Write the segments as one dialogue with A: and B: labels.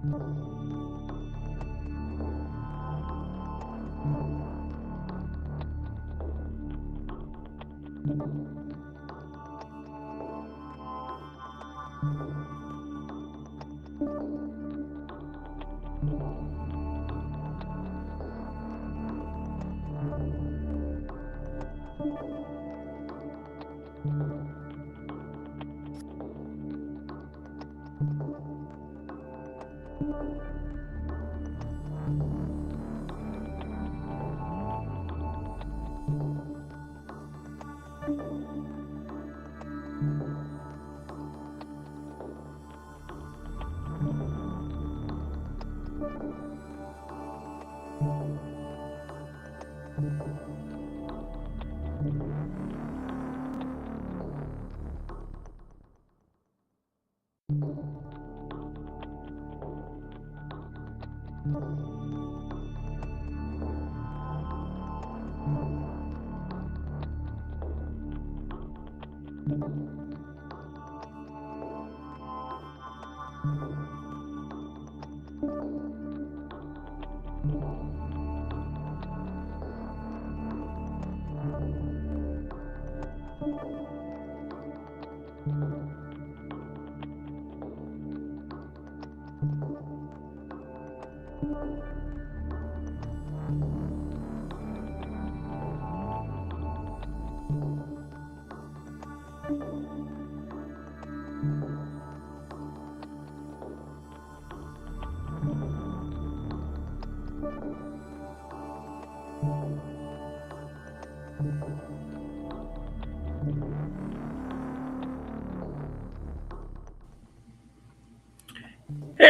A: Hey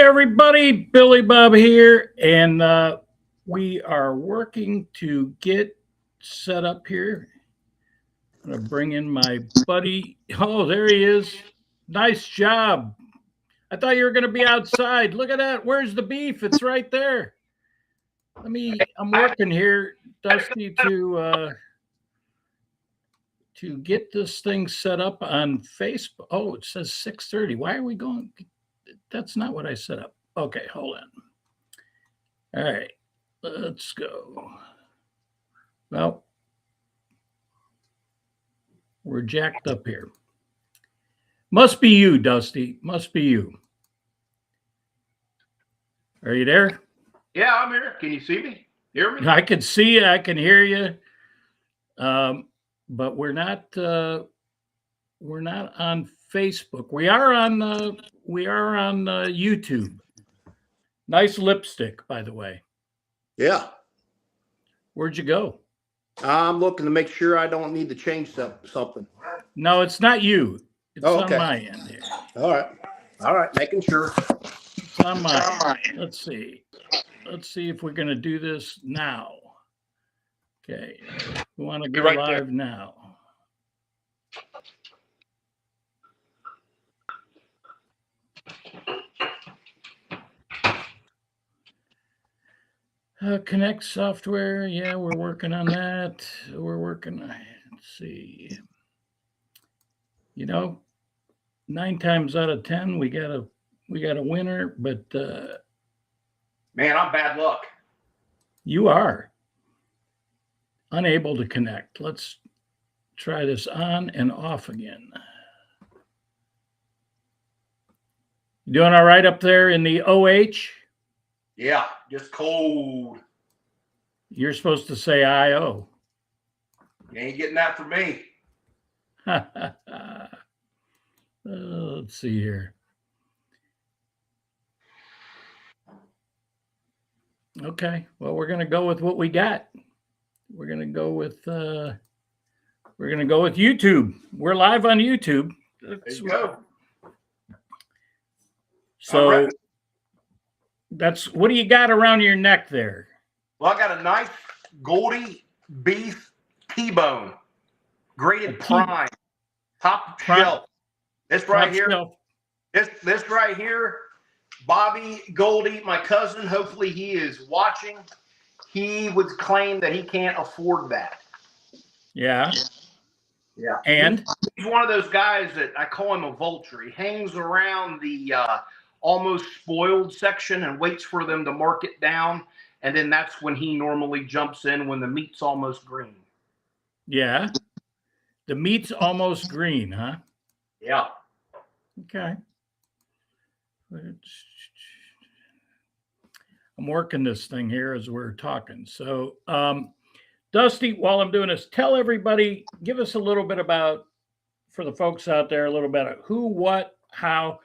A: everybody, Billy Bob here, and we are working to get set up here. I'm going to bring in my buddy. Oh, there he is. Nice job. I thought you were going to be outside. Look at that. Where's the beef? It's right there. I'm working here, Dusty, to get this thing set up on Facebook. Oh, it says 6:30. Why are we going? That's not what I set up. Okay, hold on. All right, let's go. Well, we're jacked up here. Must be you, Dusty. Must be you. Are you there?
B: Yeah, I'm here. Can you see me? Hear me?
A: I can see you. I can hear you. But we're not on Facebook. We are on YouTube. Nice lipstick, by the way.
B: Yeah.
A: Where'd you go?
B: I'm looking to make sure I don't need to change something.
A: No, it's not you. It's
B: okay.
A: On my end here.
B: All right. Making sure.
A: It's on my end. Let's see if we're going to do this now. Okay. We want to go
B: right
A: live
B: there.
A: now. Connect software. Yeah, we're working on that. Let's see. 9 times out of 10, we got a winner, but
B: man, I'm bad luck.
A: You are unable to connect. Let's try this on and off again. You doing all right up there in the OH?
B: Yeah, just cold.
A: You're supposed to say IO.
B: You ain't getting that from me.
A: Let's see here. Okay, well, we're going to go with what we got. We're going to go with YouTube. We're live on YouTube.
B: There you go.
A: So that's, what do you got around your neck there?
B: Well, I got a nice Goldie beef T-bone, grated prime, top shelf. This right here. This right here. Bobby Goldie, my cousin, hopefully he is watching. He would claim that he can't afford that.
A: Yeah.
B: Yeah.
A: And
B: he's one of those guys that I call him a vulture. He hangs around the almost spoiled section and waits for them to mark it down. And then that's when he normally jumps in when the meat's almost green.
A: Yeah. The meat's almost green, huh?
B: Yeah.
A: Okay. I'm working this thing here as we're talking. So, Dusty, while I'm doing this, tell everybody, give us a little bit about, for the folks out there, a little bit of who, what, how.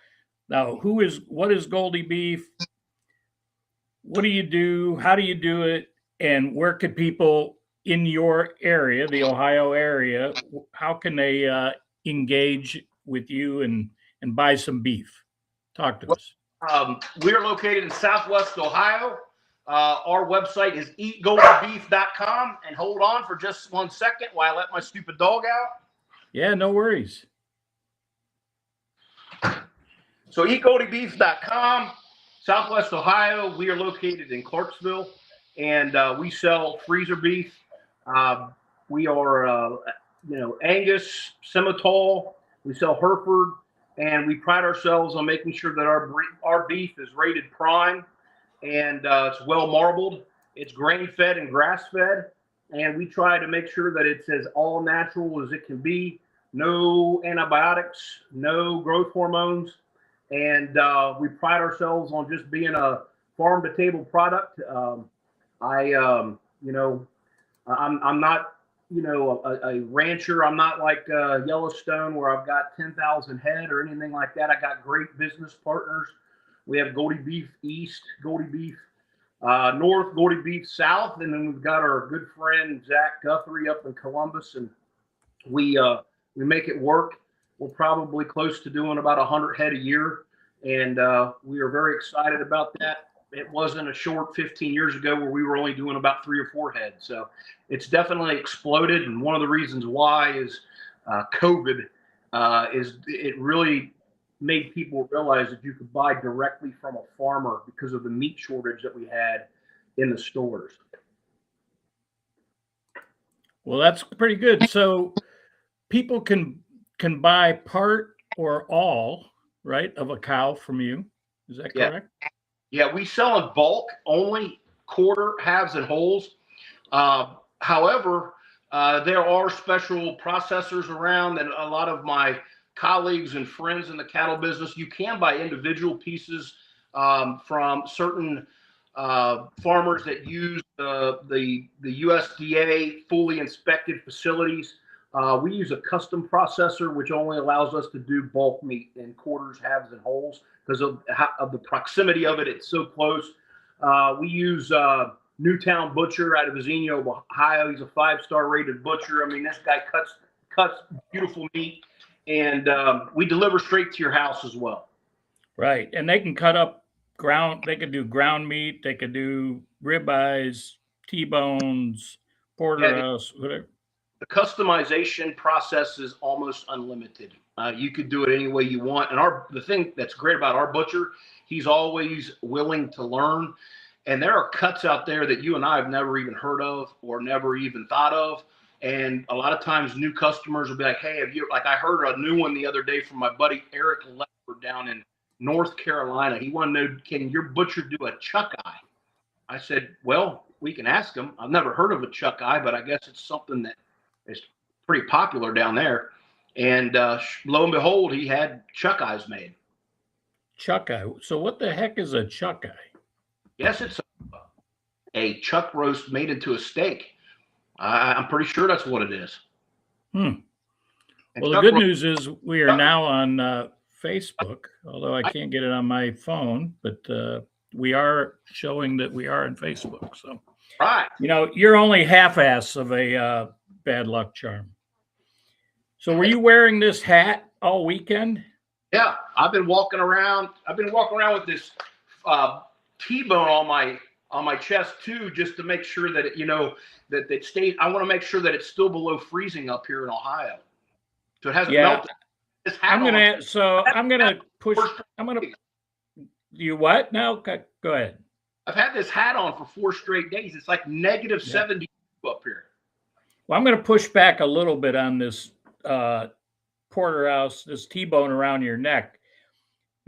A: Now, what is Goldie Beef? What do you do? How do you do it? And where could people in your area, the Ohio area, how can they engage with you and buy some beef? Talk to us.
B: We are located in Southwest Ohio. Our website is eatgoldiebeef.com. And hold on for just 1 second while I let my stupid dog out.
A: Yeah, no worries.
B: So eatgoldiebeef.com, Southwest Ohio. We are located in Clarksville, and we sell freezer beef. We are, Angus, Simmental. We sell Hereford, and we pride ourselves on making sure that our beef is rated prime, and it's well marbled. It's grain-fed and grass-fed, and we try to make sure that it's as all natural as it can be. No antibiotics, no growth hormones. And we pride ourselves on just being a farm to table product. I'm not, a rancher. I'm not like Yellowstone where I've got 10,000 head or anything like that. I got great business partners. We have Goldie Beef East, Goldie Beef North, Goldie Beef South, and then we've got our good friend Zach Guthrie up in Columbus, and we make it work. We're probably close to doing about 100 head a year, and we are very excited about that. It wasn't a short 15 years ago where we were only doing about 3 or 4 head. So it's definitely exploded, and one of the reasons why is COVID. It really made people realize that you could buy directly from a farmer because of the meat shortage that we had in the stores.
A: Well, that's pretty good. So people can buy part or all, right, of a cow from you. Is that correct?
B: Yeah, we sell in bulk only, quarter, halves, and wholes. However, there are special processors around, and a lot of my colleagues and friends in the cattle business, you can buy individual pieces from certain farmers that use the USDA fully inspected facilities. We use a custom processor, which only allows us to do bulk meat in quarters, halves, and wholes because of the proximity of it. It's so close. We use Newtown Butcher out of Xenia, Ohio. He's a 5-star rated butcher. I mean, this guy cuts beautiful meat, and we deliver straight to your house as well.
A: Right, and they can cut up ground. They could do ground meat. They could do ribeyes, T-bones, porterhouse, whatever.
B: The customization process is almost unlimited. You could do it any way you want. And the thing that's great about our butcher, he's always willing to learn. And there are cuts out there that you and I have never even heard of or never even thought of. And a lot of times new customers will be like, hey, I heard a new one the other day from my buddy Eric Lefford down in North Carolina. He wanted to know, can your butcher do a chuck eye? I said, well, we can ask him. I've never heard of a chuck eye, but I guess it's something that is pretty popular down there. And lo and behold, he had chuck eyes made.
A: Chuck eye. So what the heck is a chuck eye?
B: Yes, it's a chuck roast made into a steak. I'm pretty sure that's what it is.
A: Well, the good news is we are now on Facebook, although I can't get it on my phone, but we are showing that we are on Facebook. So,
B: right.
A: You're only half-ass of a bad luck charm. So were you wearing this hat all weekend? Yeah,
B: I've been walking around with this T-bone on my chest too, just to make sure that that it stays. I want to make sure that it's still below freezing up here in Ohio, so it hasn't melted.
A: I'm gonna push. You what? No, go ahead.
B: I've had this hat on for 4 straight days. It's like negative 70 up here.
A: Well, I'm going to push back a little bit on this porterhouse, this T-bone around your neck,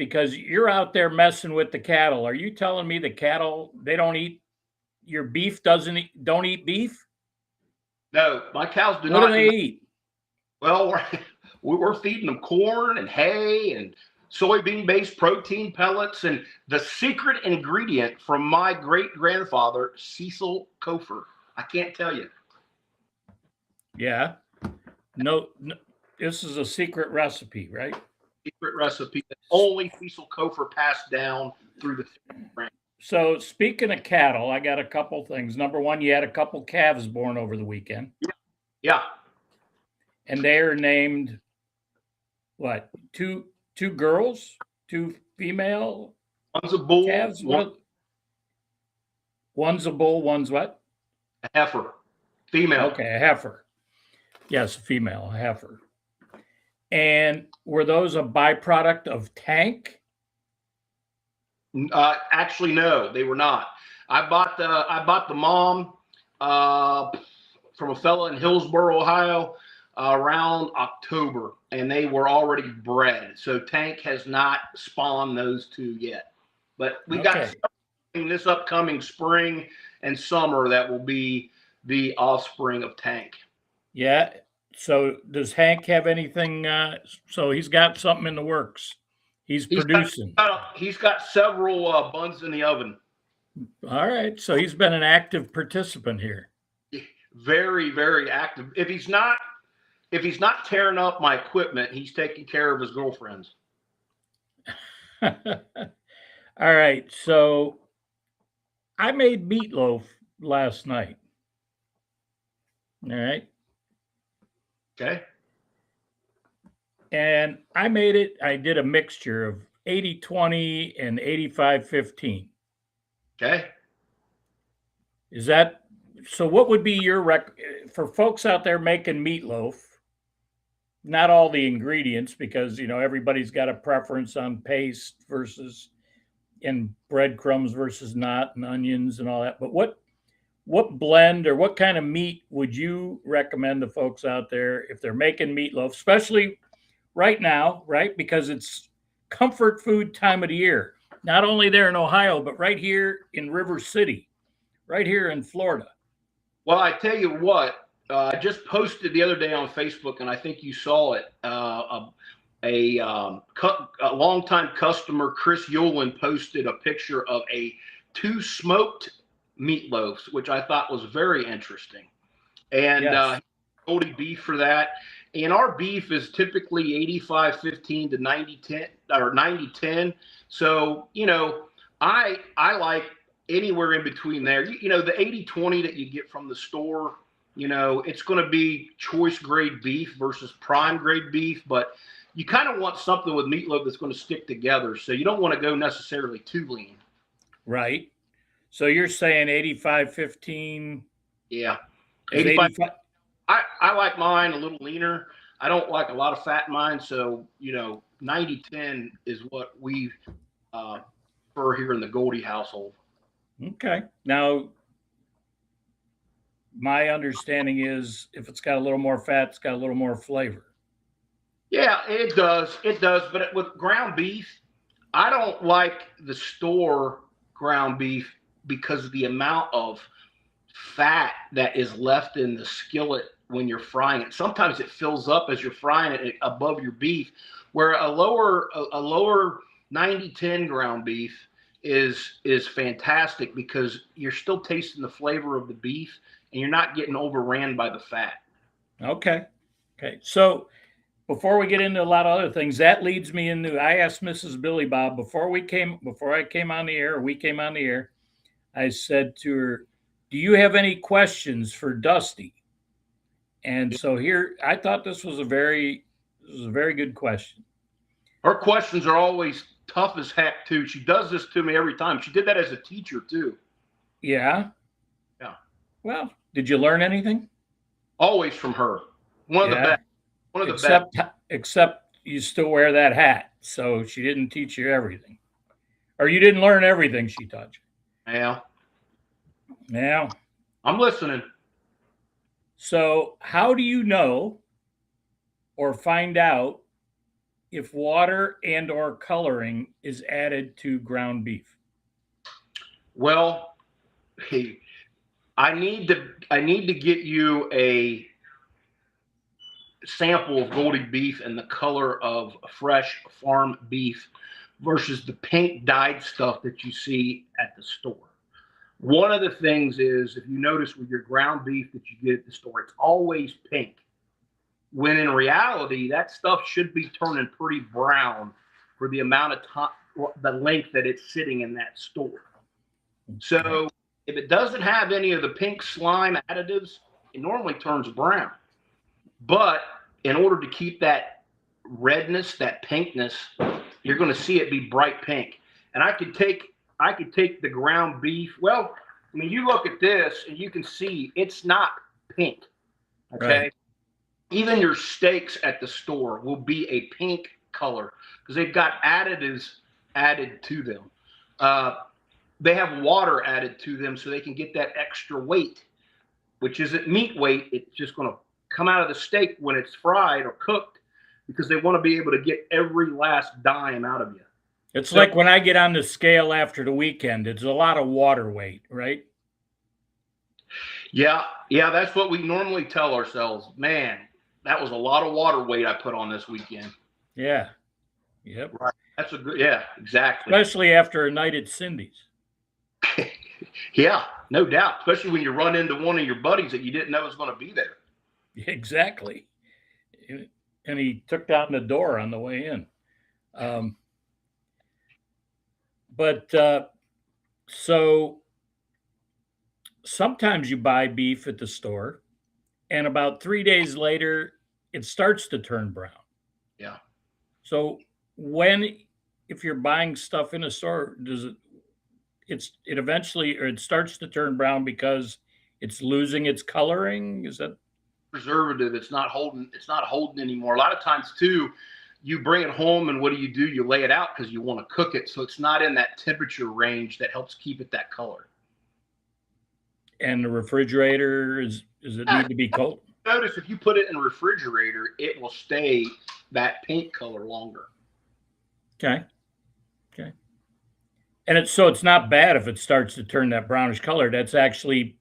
A: because you're out there messing with the cattle. Are you telling me the cattle, they don't eat, your beef don't eat beef?
B: No, my cows do
A: What do
B: not
A: they eat?
B: Well, we're feeding them corn and hay and soybean-based protein pellets. And the secret ingredient from my great-grandfather, Cecil Cofer, I can't tell you.
A: Yeah. No, this is a secret recipe, right?
B: Secret recipe that only Cecil Cofer passed down through the family.
A: So speaking of cattle, I got a couple things. Number one, you had a couple calves born over the weekend.
B: Yeah.
A: And they are named what? Two girls, two female
B: One's a bull,
A: calves. One's a bull, one's what?
B: a heifer, female.
A: Okay, a heifer. Yes, a female, a heifer. And were those a byproduct of Tank?
B: Actually, no, they were not. I bought the mom from a fella in Hillsboro, Ohio, around October, and they were already bred. So Tank has not spawned those two yet. But we got this upcoming spring and summer that will be the offspring of Tank.
A: Yeah. So does Hank have anything? So he's got something in the works. He's producing.
B: He's got several buns in the oven.
A: All right. So he's been an active participant here.
B: Very, very active. If he's not tearing up my equipment, he's taking care of his girlfriends.
A: All right. So I made meatloaf last night. All right.
B: Okay.
A: And I did a mixture of 80-20 and 85-15.
B: Okay.
A: Is that so? What would be your for folks out there making meatloaf? Not all the ingredients, because everybody's got a preference on paste versus and breadcrumbs versus not, and onions and all that. But what blend or what kind of meat would you recommend to folks out there if they're making meatloaf, especially right now, right? Because it's comfort food time of the year. Not only there in Ohio, but right here in River City, right here in Florida.
B: Well, I tell you what, I just posted the other day on Facebook, and I think you saw it. A longtime customer, Chris Yulin, posted a picture of two smoked meatloaves, which I thought was very interesting. And Goldie beef for that. And our beef is typically 85-15 to 90-10 or 90-10. So, I like anywhere in between there. The 80-20 that you get from the store, it's going to be choice grade beef versus prime grade beef, but you kind of want something with meatloaf that's going to stick together. So you don't want to go necessarily too lean.
A: Right. So you're saying 85-15.
B: Yeah. 85. I like mine a little leaner. I don't like a lot of fat in mine. So, 90-10 is what we prefer here in the Goldie household.
A: Okay. Now, my understanding is if it's got a little more fat, it's got a little more flavor.
B: Yeah, it does. It does. But with ground beef, I don't like the store ground beef because of the amount of fat that is left in the skillet when you're frying it. Sometimes it fills up as you're frying it above your beef, where a lower 90-10 ground beef is fantastic because you're still tasting the flavor of the beef and you're not getting overran by the fat.
A: Okay. So before we get into a lot of other things, that leads me into, I asked Mrs. Billy Bob before I came on the air, I said to her, do you have any questions for Dusty? And so here, I thought this was a very good question.
B: Her questions are always tough as heck too. She does this to me every time. She did that as a teacher too.
A: Yeah.
B: Yeah.
A: Well, did you learn anything?
B: Always from her. One of the best. One of the best.
A: Except you still wear that hat, so she didn't teach you everything, or you didn't learn everything she taught you.
B: Yeah.
A: Yeah.
B: I'm listening.
A: So how do you know or find out if water and or coloring is added to ground beef?
B: Well, hey, I need to get you a sample of Goldie beef and the color of fresh farm beef versus the pink dyed stuff that you see at the store. One of the things is, if you notice with your ground beef that you get at the store, it's always pink. When in reality, that stuff should be turning pretty brown for the amount of time, the length that it's sitting in that store. So if it doesn't have any of the pink slime additives, it normally turns brown. But in order to keep that redness, that pinkness, you're going to see it be bright pink. And I could take the ground beef. Well, I mean, you look at this and you can see it's not pink. Okay. Right. Even your steaks at the store will be a pink color because they've got additives added to them. They have water added to them so they can get that extra weight, which isn't meat weight. It's just going to come out of the steak when it's fried or cooked because they want to be able to get every last dime out of you.
A: It's like when I get on the scale after the weekend, it's a lot of water weight, right?
B: Yeah, that's what we normally tell ourselves. Man, that was a lot of water weight I put on this weekend.
A: Yeah. Yep.
B: Right. That's a good, yeah, exactly.
A: Especially after a night at Cindy's.
B: Yeah, no doubt. Especially when you run into one of your buddies that you didn't know was going to be there.
A: Exactly. And he took down the door on the way in. So sometimes you buy beef at the store and about 3 days later, it starts to turn brown.
B: Yeah.
A: So if you're buying stuff in a store, it eventually, or it starts to turn brown because it's losing its coloring? Is that
B: preservative? It's not holding anymore. A lot of times too, you bring it home and what do? You lay it out because you want to cook it. So it's not in that temperature range that helps keep it that color.
A: And the refrigerator, does it need to be cold?
B: Notice if you put it in a refrigerator, it will stay that pink color longer.
A: Okay. And it's not bad if it starts to turn that brownish color. That's actually,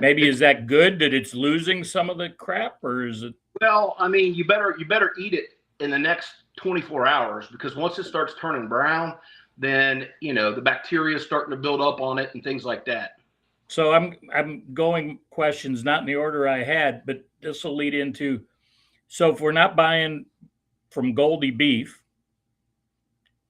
A: maybe, is that good that it's losing some of the crap, or is it?
B: Well, I mean, you better eat it in the next 24 hours because once it starts turning brown, then the bacteria is starting to build up on it and things like that.
A: So I'm going questions not in the order I had, but this will lead into, so if we're not buying from Goldie Beef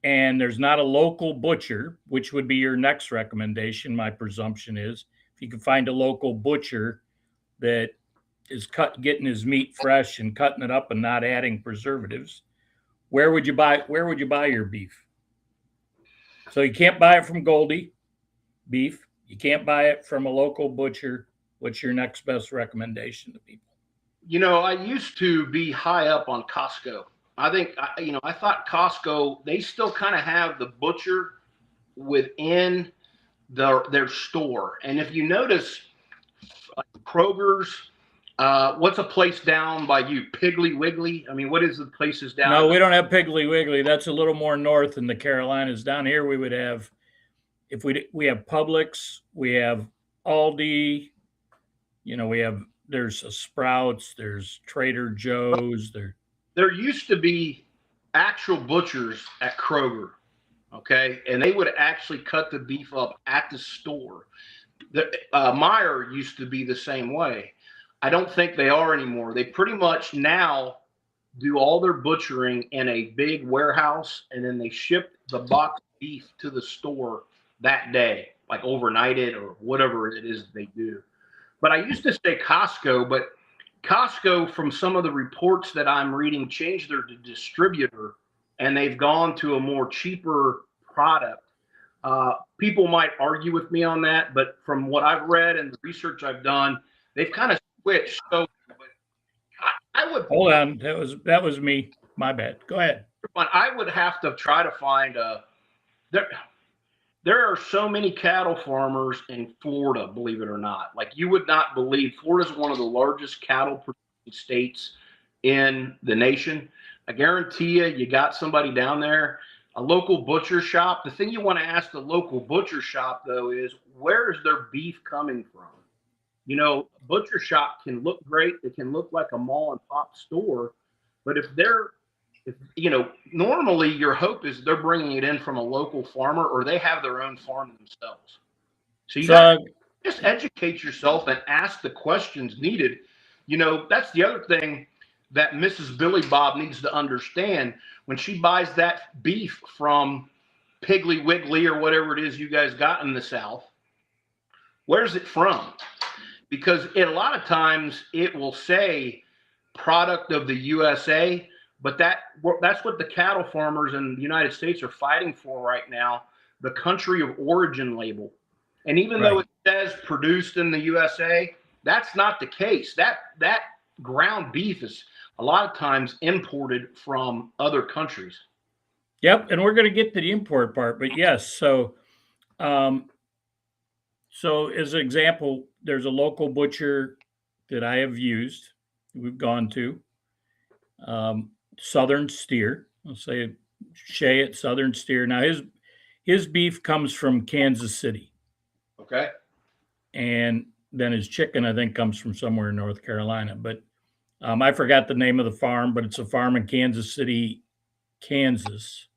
A: and there's not a local butcher, which would be your next recommendation, my presumption is, if you can find a local butcher that is getting his meat fresh and cutting it up and not adding preservatives, where would you buy your beef? So you can't buy it from Goldie Beef. You can't buy it from a local butcher. What's your next best recommendation to people?
B: I used to be high up on Costco. I thought Costco, they still kind of have the butcher within their store. And if you notice, like Kroger's, what's a place down by you? Piggly Wiggly? I mean, what is the places down?
A: No, we don't have Piggly Wiggly. That's a little more north in the Carolinas. Down here, we would have, we have Publix, we have Aldi, there's a Sprouts, there's Trader Joe's.
B: There used to be actual butchers at Kroger, okay? And they would actually cut the beef up at the store. Meyer used to be the same way. I don't think they are anymore. They pretty much now do all their butchering in a big warehouse, and then they ship the box beef to the store that day, like overnight it or whatever it is they do. But I used to say Costco, but Costco, from some of the reports that I'm reading, changed their distributor, and they've gone to a more cheaper product. People might argue with me on that, but from what I've read and the research I've done, they've kind of switched. So I would
A: hold on. That was me. My bad. Go ahead.
B: I would have to try to find there are so many cattle farmers in Florida, believe it or not. Like, you would not believe, Florida is one of the largest cattle producing states in the nation. I guarantee you got somebody down there, a local butcher shop. The thing you want to ask the local butcher shop, though, is where is their beef coming from? You know, a butcher shop can look great. It can look like a mall and pop store, but if you know, normally your hope is they're bringing it in from a local farmer or they have their own farm themselves. So you got to just educate yourself and ask the questions needed. You know, that's the other thing that Mrs. Billy Bob needs to understand when she buys that beef from Piggly Wiggly or whatever it is you guys got in the South. Where's it from? Because a lot of times it will say product of the USA, but that's what the cattle farmers in the United States are fighting for right now, the country of origin label. And even though it says produced in the USA, that's not the case. That ground beef is a lot of times imported from other countries.
A: Yep, and we're going to get to the import part, but yes. So as an example, there's a local butcher that I have used. We've gone to Southern Steer. I'll say Shay at Southern Steer. Now his beef comes from Kansas City.
B: Okay.
A: And then his chicken, I think, comes from somewhere in North Carolina. But I forgot the name of the farm, but it's a farm in Kansas City, Kansas.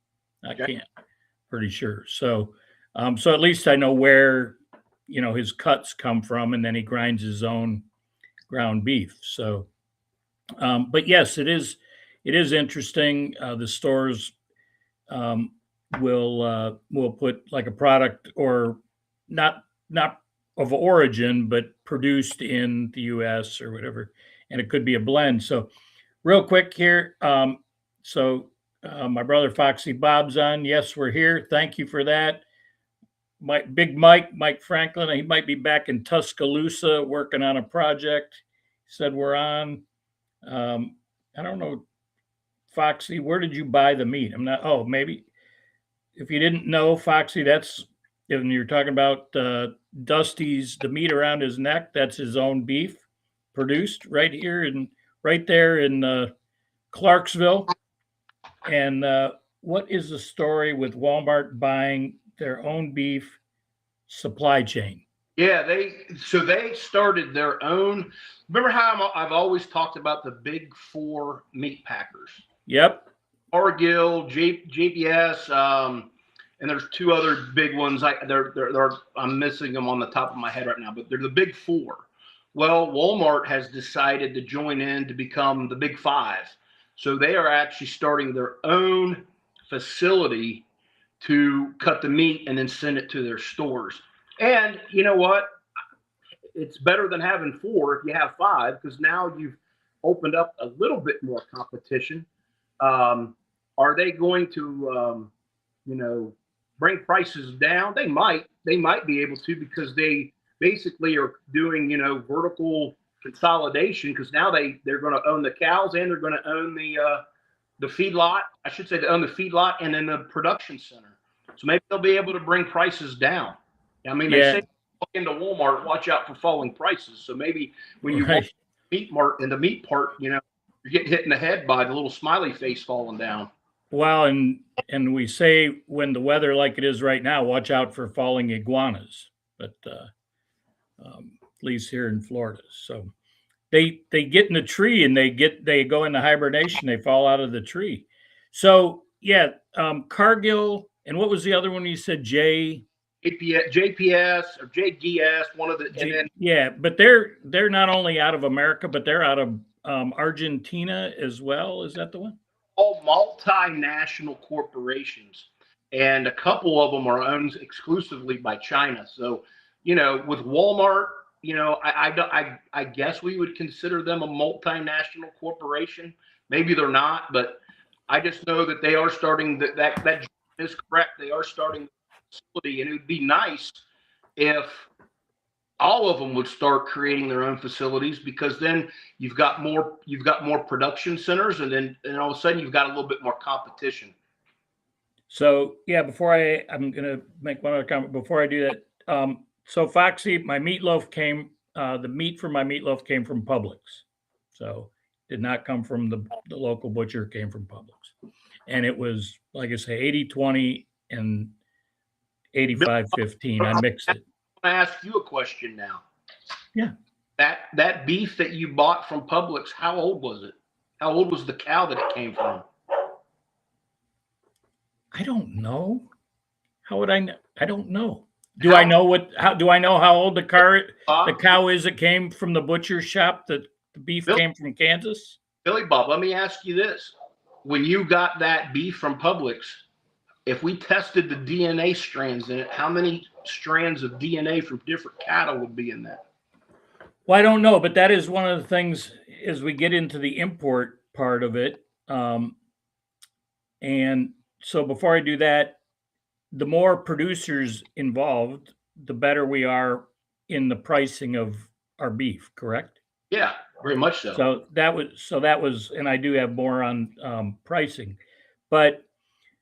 A: Pretty sure. So at least I know where, you know, his cuts come from, and then he grinds his own ground beef. So, but yes, it is interesting. The stores will put like a product or not of origin, but produced in the U.S. or whatever, and it could be a blend. So, real quick here. My brother Foxy Bob's on. Yes, we're here. Thank you for that. Mike Franklin, he might be back in Tuscaloosa working on a project. He said we're on. I don't know, Foxy, where did you buy the meat? I'm not. Oh, maybe if you didn't know, Foxy, that's and you're talking about Dusty's the meat around his neck. That's his own beef, produced right here and right there in Clarksville. And what is the story with Walmart buying their own beef supply chain?
B: Yeah, they started their own. Remember how I've always talked about the big four meat packers?
A: Yep.
B: Cargill, JBS, and there's two other big ones. I'm missing them on the top of my head right now, but they're the big four. Well, Walmart has decided to join in to become the big five. So they are actually starting their own facility to cut the meat and then send it to their stores. And you know what? It's better than having four if you have five, because now you've opened up a little bit more competition. Are they going to, bring prices down? They might be able to, because they basically are doing, vertical consolidation, because now they're going to own the cows and they're going to own the feedlot. I should say they own the feedlot and then the production center. So maybe they'll be able to bring prices down. I mean, they say walk into Walmart, watch out for falling prices. So maybe when you walk meat mart in the meat part, you're getting hit in the head by the little smiley face falling down.
A: Well, and we say when the weather like it is right now, watch out for falling iguanas. But at least here in Florida, so they get in the tree and they go into hibernation. They fall out of the tree. So yeah, Cargill, and what was the other one you said? JPS
B: or JDS, one of the.
A: Yeah, but they're not only out of America, but they're out of Argentina as well. Is that the one?
B: All multinational corporations, and a couple of them are owned exclusively by China. So, with Walmart, I guess we would consider them a multinational corporation. Maybe they're not, but I just know that they are starting that is correct. They are starting the facility, and it would be nice if all of them would start creating their own facilities, because then you've got more production centers, and then all of a sudden you've got a little bit more competition.
A: So yeah, I'm gonna make one other comment before I do that. So Foxy, my meatloaf came. The meat for my meatloaf came from Publix. So did not come from the local butcher, came from Publix. And it was, like I say, 80-20 and 85-15. I mixed it.
C: I ask you a question now.
A: Yeah.
C: That beef that you bought from Publix, how old was it? How old was the cow that it came from?
A: I don't know. How would I know? I don't know. Do I know how old the cow is that came from the butcher shop? The beef came from Kansas?
C: Billy Bob, let me ask you this. When you got that beef from Publix, if we tested the DNA strands in it, how many strands of DNA from different cattle would be in that?
A: Well, I don't know, but that is one of the things as we get into the import part of it. And so before I do that, the more producers involved, the better we are in the pricing of our beef, correct?
C: Yeah, very much so.
A: So that was, and I do have more on pricing, but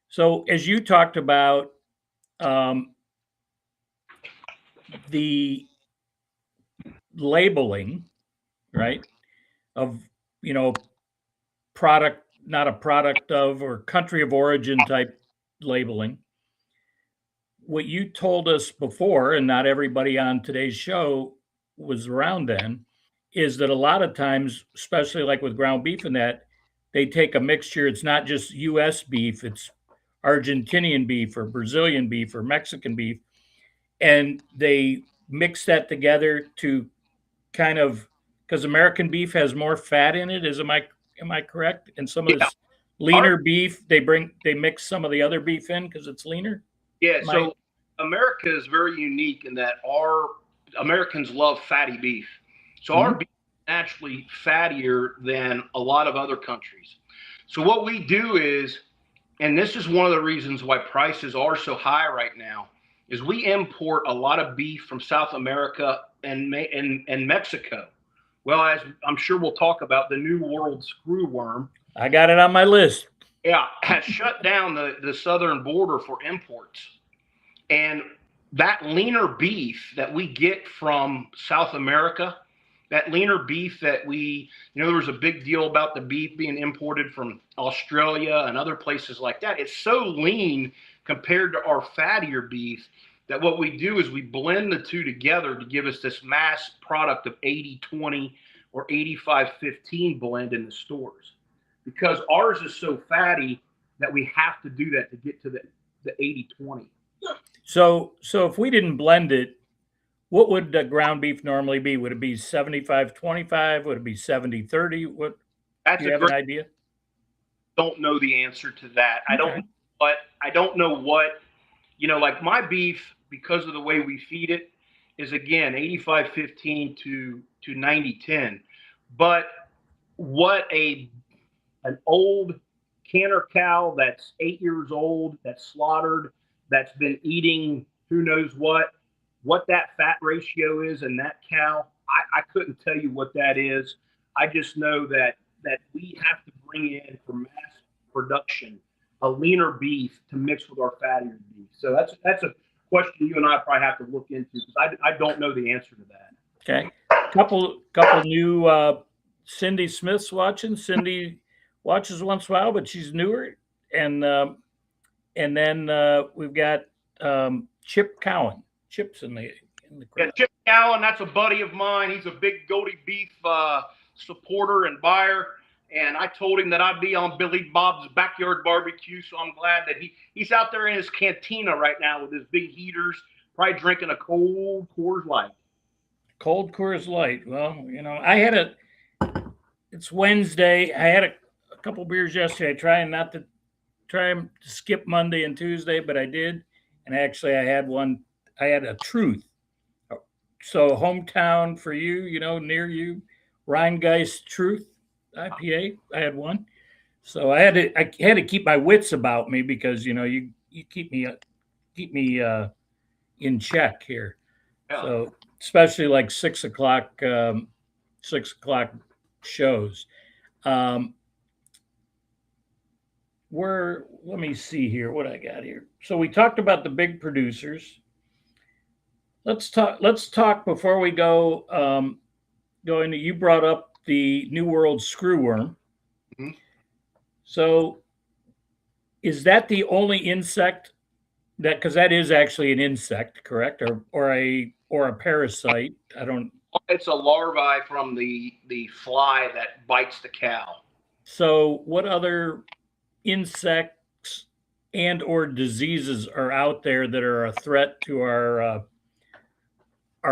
A: so as you talked about the labeling, right, of product, not a product of, or country of origin type labeling. What you told us before, and not everybody on today's show was around then, is that a lot of times, especially like with ground beef and that, they take a mixture. It's not just U.S. beef, it's Argentinian beef or Brazilian beef or Mexican beef. And they mix that together to kind of, because American beef has more fat in it. Am I correct? And some of this leaner beef, they mix some of the other beef in because it's leaner.
C: Yeah. So America is very unique in that our Americans love fatty beef. So our beef is naturally fattier than a lot of other countries. So what we do is, and this is one of the reasons why prices are so high right now, is we import a lot of beef from South America and Mexico. Well, as I'm sure we'll talk about, the New World screwworm.
A: I got it on my list.
C: Yeah, has shut down the southern border for imports. And that leaner beef that we get from South America, that leaner beef that there was a big deal about the beef being imported from Australia and other places like that. It's so lean compared to our fattier beef that what we do is we blend the two together to give us this mass product of 80-20 or 85-15 blend in the stores. Because ours is so fatty that we have to do that to get to the 80-20.
A: So if we didn't blend it, what would the ground beef normally be? Would it be 75-25? Would it be 70-30? What? Do you have an idea?
C: Don't know the answer to that. Okay. I don't know what, like my beef, because of the way we feed it, is again 85-15 to 90-10. But what an old canner cow that's 8 years old, that's slaughtered, that's been eating who knows what that fat ratio is in that cow, I couldn't tell you what that is. I just know that we have to bring in for mass production a leaner beef to mix with our fattier beef. So that's a question you and I probably have to look into, because I don't know the answer to that.
A: Okay, couple new Cindy Smith's watching. Cindy watches once in a while, but she's newer, and then we've got Chip Cowan. Chip's in the crowd.
C: Yeah, Chip Cowan, that's a buddy of mine. He's a big Goldie beef supporter and buyer. And I told him that I'd be on Billy Bob's backyard barbecue, so I'm glad that he's out there in his cantina right now with his big heaters, probably drinking a cold Coors Light.
A: Cold Coors Light. Well, it's Wednesday. I had a couple beers yesterday, trying to skip Monday and Tuesday, but I did. And actually I had a Truth. So hometown for you, near you, Rheingeist Truth IPA. I had one. So I had to keep my wits about me, because you keep me in check here. Yeah. So especially like 6 o'clock shows. Let me see here what I got here. So we talked about the big producers. Let's talk before we go into, you brought up the New World screwworm.
B: Mhm.
A: So is that the only insect that, because that is actually an insect, correct? Or a parasite. I don't.
C: It's a larvae from the fly that bites the cow.
A: So what other insects and or diseases are out there that are a threat to our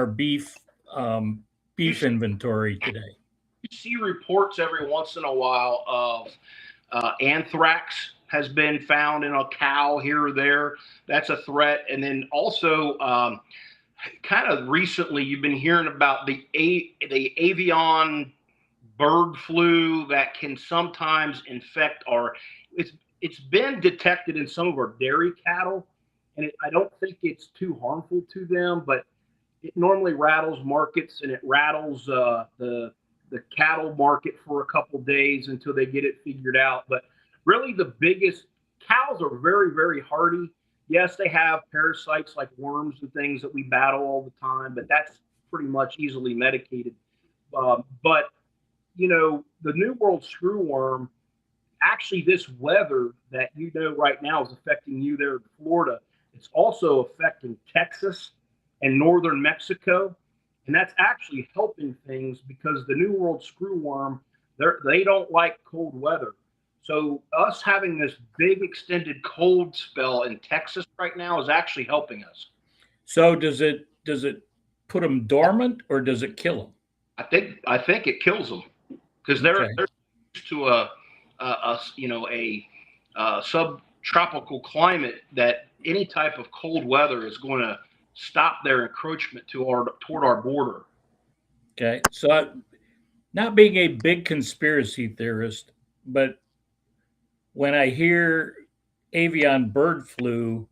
A: beef inventory today?
C: You see reports every once in a while of anthrax has been found in a cow here or there. That's a threat. And then also, kind of recently, you've been hearing about the avian bird flu that can sometimes infect our. It's been detected in some of our dairy cattle, and I don't think it's too harmful to them, but it normally rattles markets and it rattles the cattle market for a couple days until they get it figured out. But really, the biggest cows are very, very hardy. Yes, they have parasites like worms and things that we battle all the time, but that's pretty much easily medicated. But you know, the New World screwworm, actually, this weather that you know right now is affecting you there in Florida. It's also affecting Texas and northern Mexico. And that's actually helping things because the New World screwworm, they don't like cold weather. So us having this big extended cold spell in Texas right now is actually helping us.
A: So does it put them dormant or does it kill them?
C: I think it kills them because they're used to a subtropical climate that any type of cold weather is going to stop their encroachment toward our border.
A: Okay, so not being a big conspiracy theorist, but when I hear avian bird flu,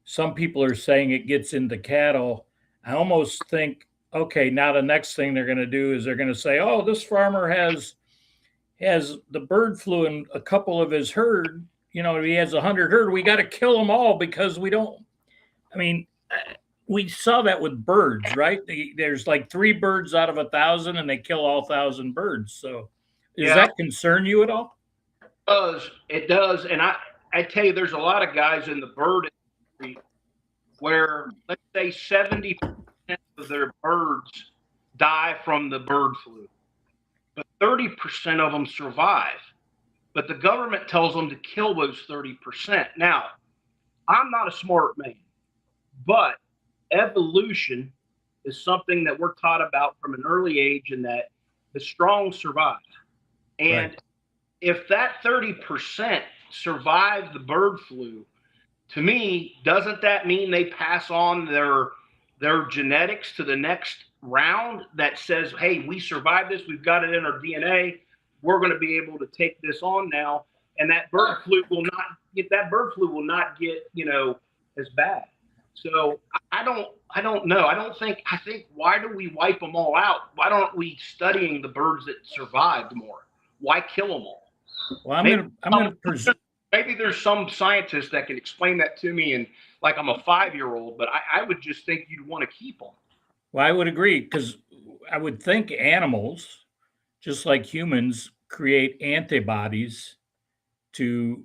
A: some people are saying it gets into cattle. I almost think, okay, now the next thing they're going to do is they're going to say, oh, this farmer has the bird flu in a couple of his herd. You know, he has 100 herd. We got to kill them all because we don't. I mean, we saw that with birds, right? There's like 3 birds out of 1,000, and they kill all 1,000 birds. So, does that concern you at all?
C: It does, and I tell you, there's a lot of guys in the bird industry where, let's say, 70% of their birds die from the bird flu, but 30% of them survive. But the government tells them to kill those 30%. Now, I'm not a smart man, but evolution is something that we're taught about from an early age, and that the strong survive. And if that 30% survive the bird flu, to me, doesn't that mean they pass on their genetics to the next round that says, hey, we survived this, we've got it in our DNA, we're going to be able to take this on now, and that bird flu will not get as bad. So I don't know. I think why do we wipe them all out? Why don't we studying the birds that survived more? Why kill them all?
A: Well, I'm going to presume.
C: Maybe there's some scientist that can explain that to me, and like I'm a 5-year-old, but I would just think you'd want to keep them.
A: Well, I would agree, because I would think animals, just like humans, create antibodies to,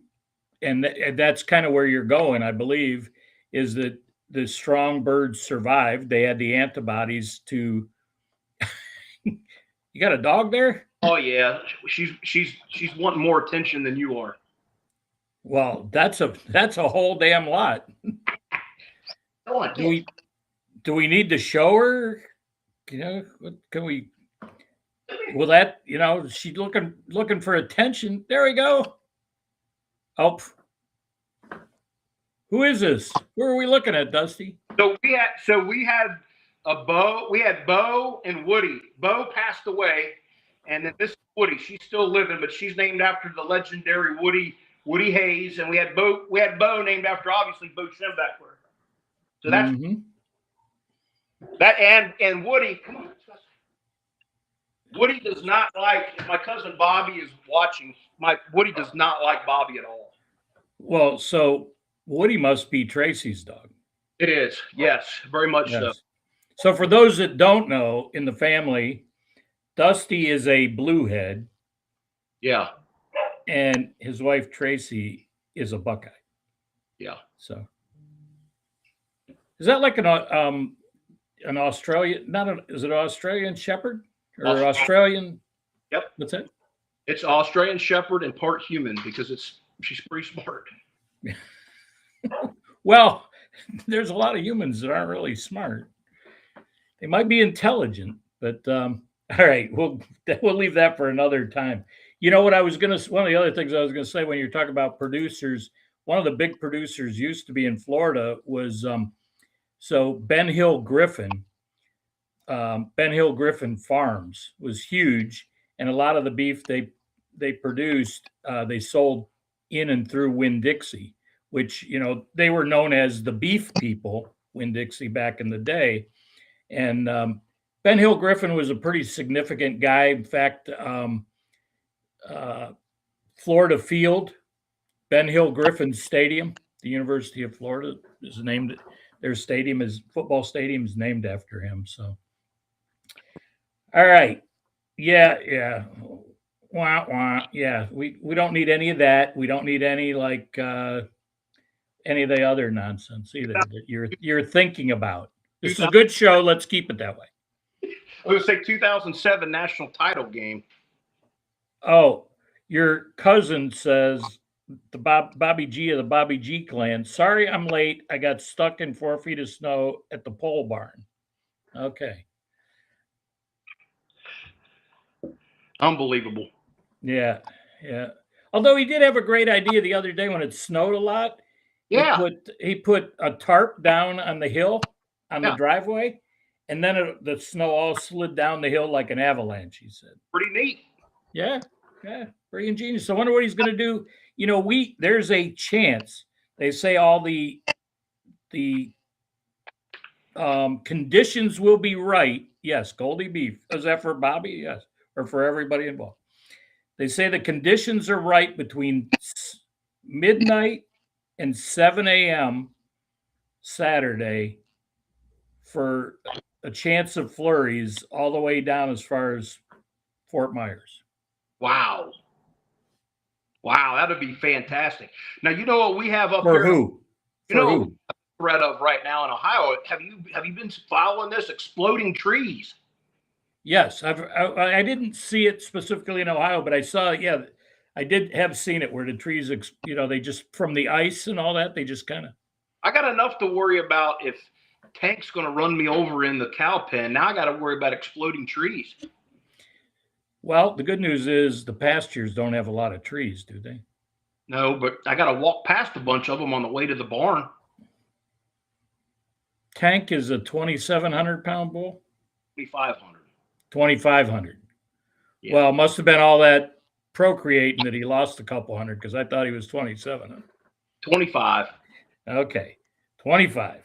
A: and that's kind of where you're going, I believe, is that the strong birds survived. They had the antibodies to. You got a dog there?
C: Oh yeah, she's wanting more attention than you are.
A: Well, that's a whole damn lot. Do we need to show her? Can we? Will that? She's looking for attention. There we go. Oh, who is this? Who are we looking at, Dusty?
C: So we had a Bo. We had Bo and Woody. Bo passed away, and then this is Woody. She's still living, but she's named after the legendary Woody Hayes. And we had Bo named after, obviously, Bo Schembechler. So that's that. And Woody, come on. Woody does not like. My cousin Bobby is watching. Woody does not like Bobby at all.
A: Well, so Woody must be Tracy's dog.
C: It is, yes, very much so.
A: So for those that don't know, in the family, Dusty is a bluehead,
C: Yeah.
A: and his wife Tracy is a Buckeye.
C: Yeah.
A: So, is that like an Australian? Is it an Australian Shepherd or Australian?
C: Yep.
A: What's that?
C: It's Australian Shepherd and part human because she's pretty smart.
A: Well, there's a lot of humans that aren't really smart. They might be intelligent, but all right, we'll leave that for another time. You know what I was gonna? One of the other things I was gonna say when you're talking about producers, one of the big producers used to be in Florida was so Ben Hill Griffin. Ben Hill Griffin Farms was huge, and a lot of the beef they produced, they sold in and through Winn-Dixie, which they were known as the beef people, Winn-Dixie back in the day, and Ben Hill Griffin was a pretty significant guy. In fact, Florida Field, Ben Hill Griffin Stadium, the University of Florida is named. Their football stadium is named after him. So. All right. Yeah. Wah, wah. Yeah. We don't need any of that. We don't need any any of the other nonsense either that you're thinking about. This is a good show. Let's keep it that way.
C: I was going to say 2007 national title game.
A: Oh, your cousin says the Bobby G of the Bobby G clan. Sorry, I'm late. I got stuck in 4 feet of snow at the pole barn. Okay.
C: Unbelievable.
A: Yeah. Although he did have a great idea the other day when it snowed a lot.
C: Yeah.
A: He put a tarp down on the hill on the driveway, and then the snow all slid down the hill like an avalanche, he said.
C: Pretty neat.
A: Yeah. Pretty ingenious. So I wonder what he's going to do. There's a chance. They say all the conditions will be right. Yes, Goldie beef. Is that for Bobby? Yes. Or for everybody involved. They say the conditions are right between midnight and 7 a.m. Saturday for a chance of flurries all the way down as far as Fort Myers.
C: Wow, that would be fantastic. Now, you know what we have up
A: for
C: here?
A: Who?
C: You know who? Threat of right now in Ohio. Have you been following this? Exploding trees.
A: Yes, I didn't see it specifically in Ohio, but I saw. Yeah, I did have seen it where the trees, they just from the ice and all that, they just kind of.
C: I got enough to worry about if Tank's going to run me over in the cow pen. Now I got to worry about exploding trees.
A: Well, the good news is the pastures don't have a lot of trees, do they?
C: No, but I got to walk past a bunch of them on the way to the barn.
A: Tank is a 2,700-pound bull?
C: 2,500.
A: 2,500. Yeah. Well, must have been all that procreating that he lost a couple hundred because I thought he was 2,700.
C: 25.
A: Okay, 25.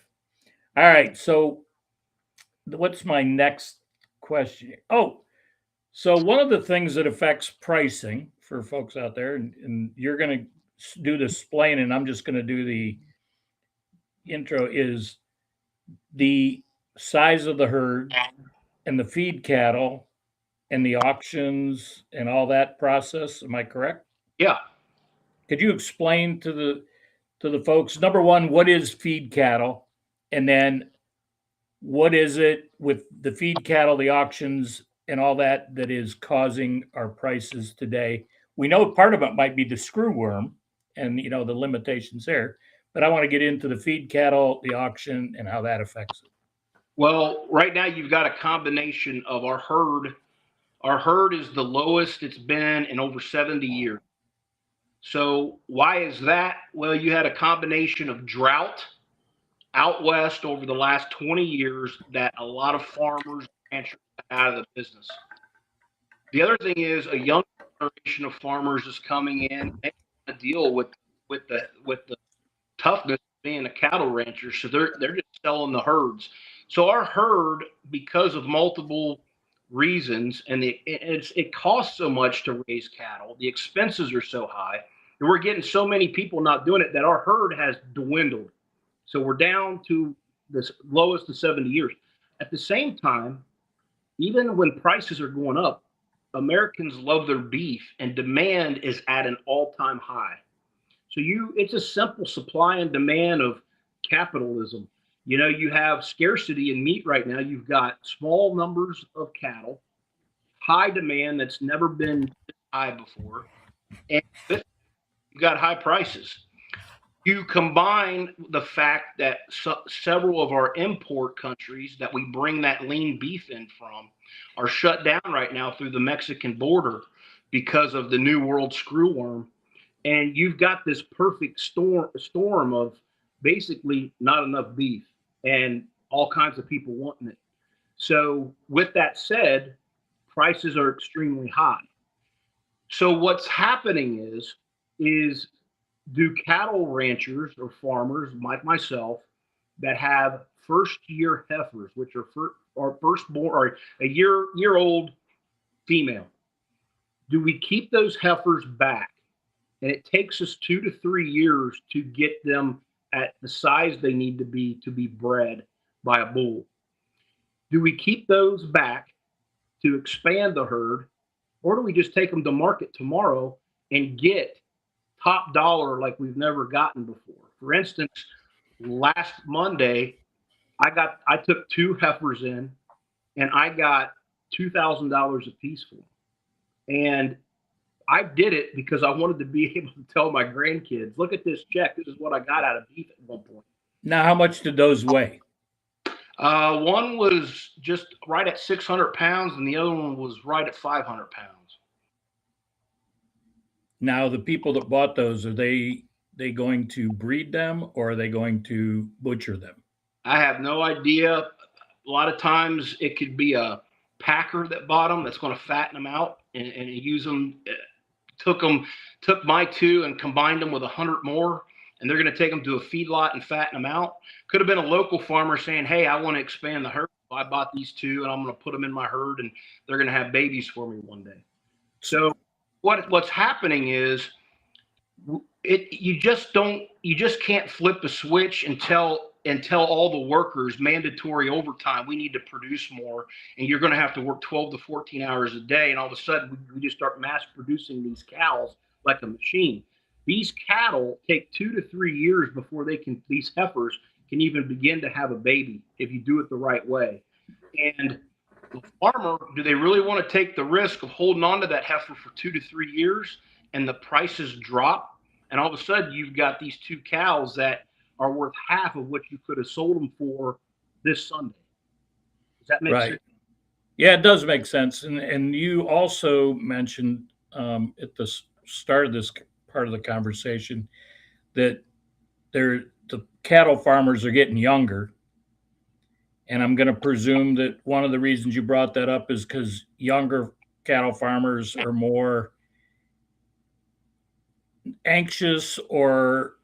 A: All right, so what's my next question? Oh, so one of the things that affects pricing for folks out there, and you're going to do the explain, and I'm just going to do the intro, is the size of the herd and the feed cattle and the auctions and all that process. Am I correct?
C: Yeah.
A: Could you explain to the folks, number one, what is feed cattle? And then what is it with the feed cattle, the auctions, and all that is causing our prices today? We know part of it might be the screw worm and, the limitations there. But I want to get into the feed cattle, the auction, and how that affects it.
C: Well, right now you've got a combination of our herd. Our herd is the lowest it's been in over 70 years. So why is that? Well, you had a combination of drought out west over the last 20 years that a lot of farmers are out of the business. The other thing is a young generation of farmers is coming in and to deal with the toughness of being a cattle rancher. So they're just selling the herds. So our herd, because of multiple reasons, and it costs so much to raise cattle, the expenses are so high, and we're getting so many people not doing it that our herd has dwindled. So we're down to the lowest of 70 years. At the same time, even when prices are going up, Americans love their beef and demand is at an all-time high. So it's a simple supply and demand of capitalism. You have scarcity in meat right now. You've got small numbers of cattle, high demand that's never been this high before, and you've got high prices. You combine the fact that several of our import countries that we bring that lean beef in from are shut down right now through the Mexican border because of the New World screwworm. And you've got this perfect storm of basically not enough beef and all kinds of people wanting it. So with that said, prices are extremely high. So what's happening is do cattle ranchers or farmers like myself that have first year heifers, which are firstborn or a year old female, do we keep those heifers back? And it takes us 2 to 3 years to get them at the size they need to be bred by a bull. Do we keep those back to expand the herd, or do we just take them to market tomorrow and get top dollar like we've never gotten before? For instance, last Monday, I took 2 heifers in and I got $2,000 a piece for them. And I did it because I wanted to be able to tell my grandkids, look at this check. This is what I got out of beef at one point.
A: Now, how much did those weigh?
C: One was just right at 600 pounds and the other one was right at 500 pounds.
A: Now, the people that bought those, are they going to breed them or are they going to butcher them?
C: I have no idea. A lot of times it could be a packer that bought them that's going to fatten them out and use them. Took my 2 and combined them with 100 more, and they're going to take them to a feedlot and fatten them out. Could have been a local farmer saying, hey, I want to expand the herd. I bought these 2 and I'm going to put them in my herd and they're going to have babies for me one day. So what's happening is you just can't flip a switch and tell all the workers mandatory overtime, we need to produce more, and you're going to have to work 12 to 14 hours a day, and all of a sudden we just start mass producing these cows like a machine. These cattle take 2 to 3 years before these heifers can even begin to have a baby if you do it the right way. And the farmer, do they really want to take the risk of holding on to that heifer for 2 to 3 years and the prices drop? And all of a sudden you've got these 2 cows that are worth half of what you could have sold them for this Sunday. Does that make sense?
A: Yeah, it does make sense. And you also mentioned at the start of this part of the conversation that the cattle farmers are getting younger. And I'm going to presume that one of the reasons you brought that up is because younger cattle farmers are more anxious or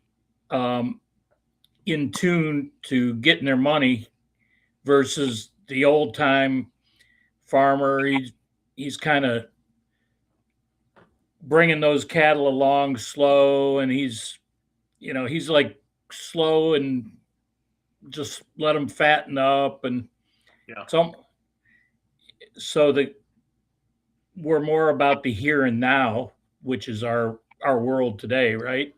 A: in tune to getting their money versus the old time farmer. He's kind of bringing those cattle along slow, and he's like slow and just let them fatten up. And so that we're more about the here and now, which is our world today, right?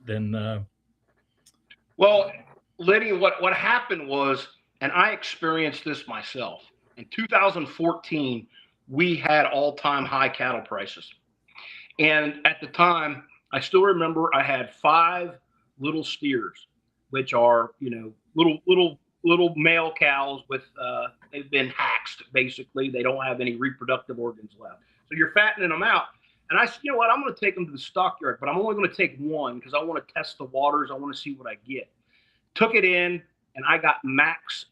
C: Well, Lenny, what happened was, and I experienced this myself, in 2014, we had all-time high cattle prices. And at the time, I still remember I had 5 little steers, which are, little male cows with, they've been hacked, basically. They don't have any reproductive organs left. So you're fattening them out. And I said, you know what, I'm going to take them to the stockyard, but I'm only going to take one because I want to test the waters. I want to see what I get. Took it in, and I got max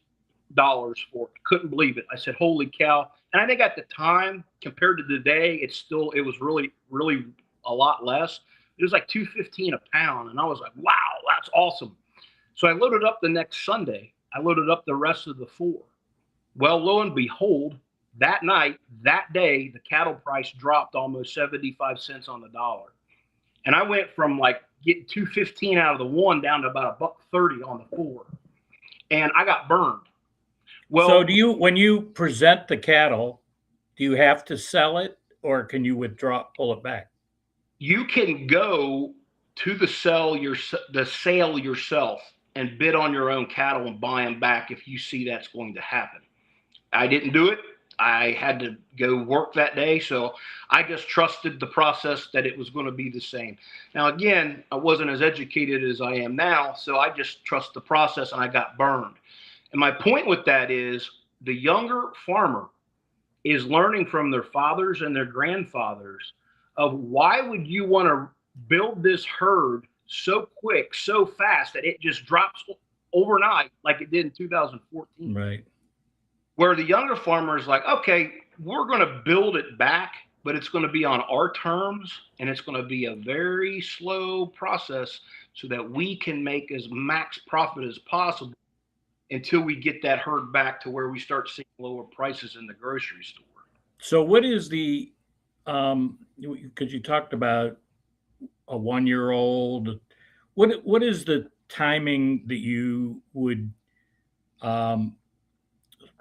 C: dollars for it. Couldn't believe it. I said, holy cow. And I think at the time, compared to today, it was really, really a lot less. It was like $2.15 a pound. And I was like, wow, that's awesome. So I loaded up the next Sunday. I loaded up the rest of the 4. Well, lo and behold, that night, that day, the cattle price dropped almost 75 cents on the dollar. And I went from like getting $2.15 out of the 1 down to about $1.30 on the 4. And I got burned. Well,
A: so when you present the cattle, Do you have to sell it, or can you pull it back?
C: You can go to the sale yourself and bid on your own cattle and buy them back if you see that's going to happen. I didn't do it. I had to go work that day, so I just trusted the process that it was going to be the same. Now, again, I wasn't as educated as I am now, so I just trust the process, and I got burned. And my point with that is the younger farmer is learning from their fathers and their grandfathers of why would you want to build this herd so quick, so fast that it just drops overnight like it did in 2014.
A: Right.
C: Where the younger farmer is like, okay, we're going to build it back, but it's going to be on our terms, and it's going to be a very slow process so that we can make as max profit as possible until we get that herd back to where we start seeing lower prices in the grocery store.
A: So what is the, because you talked about a 1-year-old, what is the timing that you would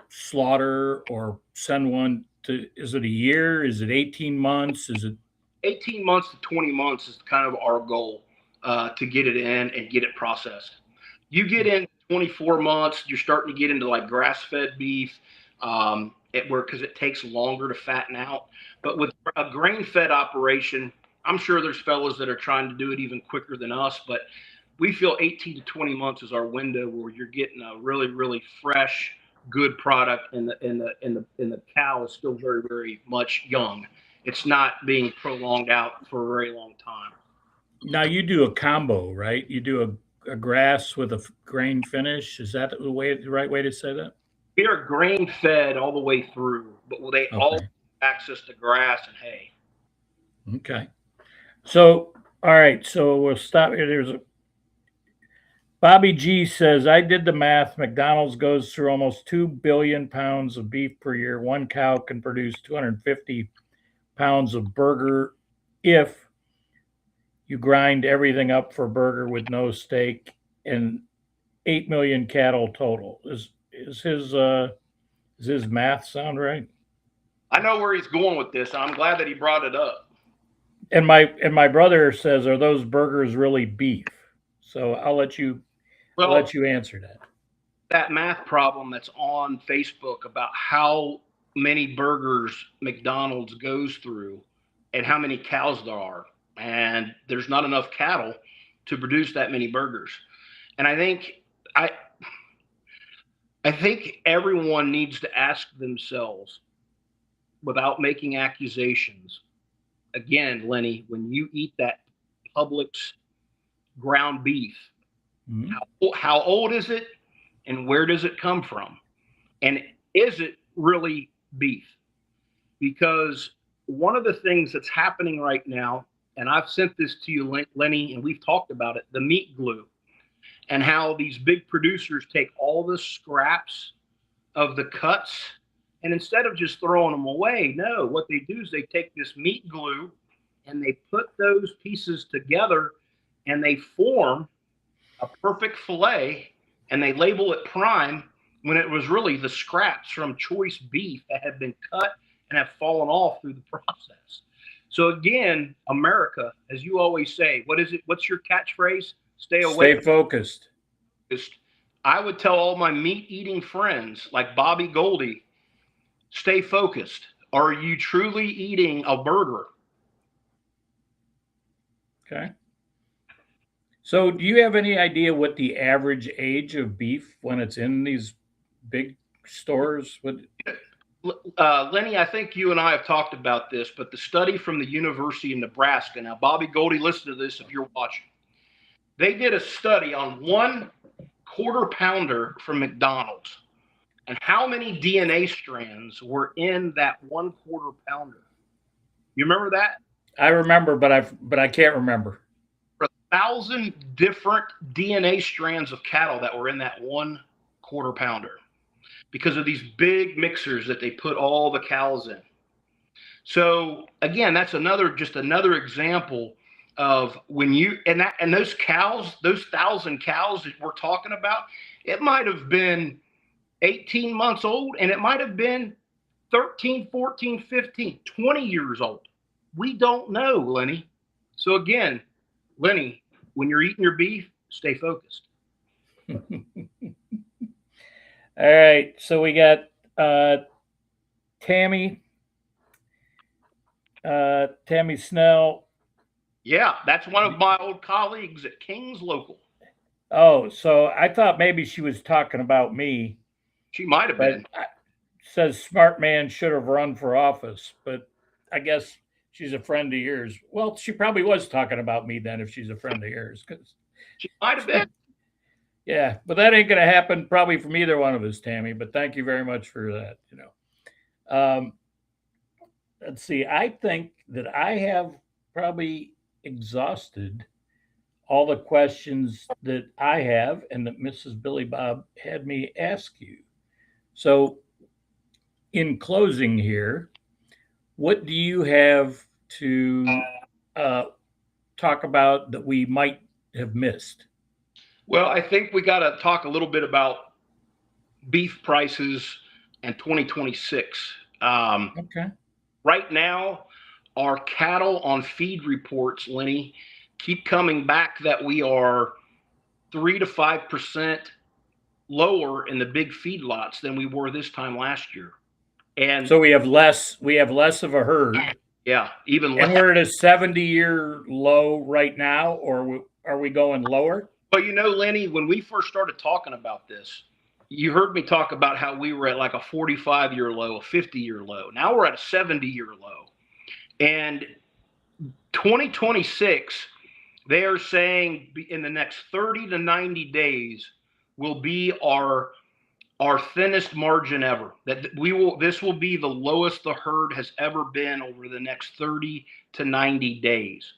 A: slaughter or send one to? Is it a year? Is it 18 months? Is it
C: 18 months to 20 months is kind of our goal to get it in and get it processed. You get in 24 months, you're starting to get into like grass-fed beef, because it takes longer to fatten out. But with a grain-fed operation, I'm sure there's fellows that are trying to do it even quicker than us, but we feel 18 to 20 months is our window where you're getting a really, really fresh, good product, and the cow is still very, very much young. It's not being prolonged out for a very long time.
A: Now you do a combo, right? You do a grass with a grain finish. Is that the right way to say that?
C: We are grain fed all the way through, but will they all have access to grass and hay?
A: Okay. So, all right. So we'll stop here. Bobby G says, I did the math. McDonald's goes through almost 2 billion pounds of beef per year. One cow can produce 250 pounds of burger if you grind everything up for burger with no steak, and 8 million cattle total. Is his math sound right?
C: I know where he's going with this. I'm glad that he brought it up.
A: And my brother says, are those burgers really beef? So I'll let you answer that.
C: That math problem that's on Facebook about how many burgers McDonald's goes through and how many cows there are. And there's not enough cattle to produce that many burgers. And I think everyone needs to ask themselves, without making accusations, again, Lenny, when you eat that Publix ground beef, how old is it and where does it come from? And is it really beef? Because one of the things that's happening right now, and I've sent this to you, Lenny, and we've talked about it, the meat glue, and how these big producers take all the scraps of the cuts, and instead of just throwing them away, no, what they do is they take this meat glue and they put those pieces together and they form a perfect fillet, and they label it prime when it was really the scraps from choice beef that had been cut and have fallen off through the process. So again, America, as you always say, what is it? What's your catchphrase? Stay away.
A: Stay focused.
C: I would tell all my meat-eating friends like Bobby Goldie, stay focused. Are you truly eating a burger?
A: Okay. So do you have any idea what the average age of beef when it's in these big stores would?
C: Lenny, I think you and I have talked about this, but the study from the University of Nebraska, now Bobby Goldie, listen to this if you're watching. They did a study on 1 quarter pounder from McDonald's and how many DNA strands were in that 1 quarter pounder. You remember that?
A: I remember, but I can't remember.
C: 1,000 different DNA strands of cattle that were in that 1 quarter pounder because of these big mixers that they put all the cows in. So again, that's just another example of when you and those cows, those 1,000 cows that we're talking about, it might have been 18 months old and it might have been 13, 14, 15, 20 years old. We don't know, Lenny. So again, Lenny, when you're eating your beef, stay focused.
A: All right. So we got Tammy Snell.
C: Yeah, that's one of my old colleagues at King's Local.
A: Oh, so I thought maybe she was talking about me.
C: She might have been.
A: Says smart man should have run for office, but I guess she's a friend of yours. Well, she probably was talking about me then if she's a friend of yours. Cause
C: she might have been.
A: Yeah, but that ain't going to happen probably from either one of us, Tammy. But thank you very much for that. Let's see. I think that I have probably exhausted all the questions that I have and that Mrs. Billy Bob had me ask you. So, in closing here, what do you have to talk about that we might have missed?
C: Well, I think we got to talk a little bit about beef prices and 2026.
A: Okay.
C: Right now, our cattle on feed reports, Lenny, keep coming back that we are 3 to 5% lower in the big feedlots than we were this time last year. And
A: so we have less of a herd.
C: Yeah, even less.
A: And we're at a 70-year low right now, or are we going lower?
C: But Lenny, when we first started talking about this, you heard me talk about how we were at like a 45-year low, a 50-year low. Now we're at a 70-year low. And 2026, they are saying in the next 30 to 90 days will be our thinnest margin ever. This will be the lowest the herd has ever been over the next 30 to 90 days.